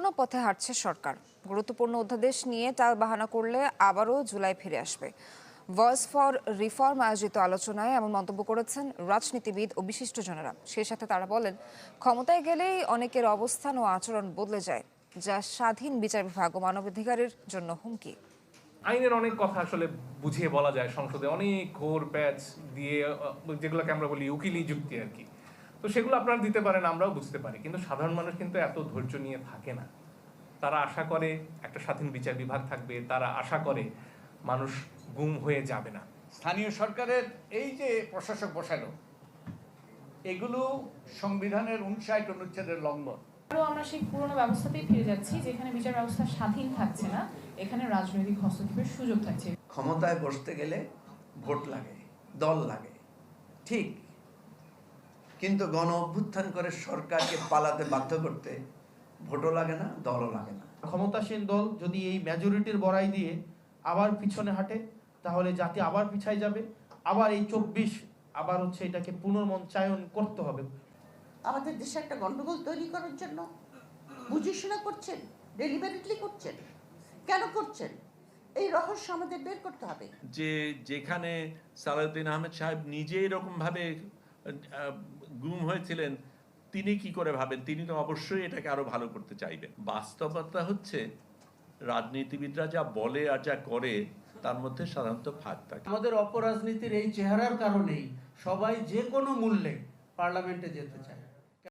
পুরনো পথে হাঁটছে সরকার। গুরুত্বপূর্ণ অধ্যাদেশ নিয়ে টালবাহানা করলে আবারও জুলাই ফিরে আসবে। ভয়েস ফর রিফর্ম আয়োজিত আলোচনায় এমন মন্তব্য করেছেন রাজনীতিবিদ ও বিশিষ্টজনেরা। সেই সাথে তারা বলেন, ক্ষমতায় গেলেই অনেকের অবস্থান ও আচরণ বদলে যায়, যা স্বাধীন বিচার বিভাগ ও মানবাধিকারের জন্য হুমকি। আইনের অনেক কথা আসলে বুঝিয়ে বলা যায় সংসদে, অনেক ঘোর প্যাচ দিয়ে, যেগুলোকে আমরা বলি উকিলি যুক্তি আর কি। তো সেগুলো আপনারা দিতে পারেন, আমরাও বুঝতে পারি, কিন্তু সাধারণ মানুষ কিন্তু এত ধৈর্য নিয়ে থাকে না। তারা আশা করে একটা স্বাধীন বিচার বিভাগ থাকবে, তারা আশা করে মানুষ গুম হয়ে যাবে না। স্থানীয় সরকারের এই যে প্রশাসক বসানো, এগুলো সংবিধানের 59 অনুচ্ছেদের লঙ্ঘন। আরও আমরা সেই পুরনো ব্যবস্থাতেই ফিরে যাচ্ছি, যেখানে বিচার ব্যবস্থা স্বাধীন থাকছে না, এখানে রাজনৈতিক হস্তক্ষেপের সুযোগ থাকছে। ক্ষমতায় বসতে গেলে ভোট লাগে, দল লাগে, ঠিক, কিন্তু গণ অভ্যুত্থান করে সরকারকে পালাতে বাধ্য করতে ভোটও লাগে না, দলও লাগে না। ক্ষমতাসীন দল যদি এই মেজরিটির বড়াই দিয়ে আবার পিছনে হাঁটে, তাহলে জাতি আবার পিছায় যাবে, আবার এই 24 আবার এটাকে পুনর্মঞ্চায়ন করতে হবে। আমাদের দেশে একটা গন্ডগোল তৈরি করার জন্য বুঝেশোনা করছেন, ডেলিভারেটলি করছেন। কেন করছেন? এই রহস্য আমাদের বের করতে হবে। যেখানে সালাউদ্দিন আহমেদ সাহেব নিজে এরকম ভাবে গুম হয়েছিলেন, তিনি কি করে ভাবেন? তিনি তো অবশ্যই এটাকে আরো ভালো করতে চাইবেন। বাস্তবতা হচ্ছে রাজনীতিবিদরা যা বলে আর যা করে তার মধ্যে সাধারণত ফাঁক থাকে। আমাদের অপরাজনীতির এই চেহারার কারণেই সবাই যে কোনো মূল্যে পার্লামেন্টে যেতে চায়।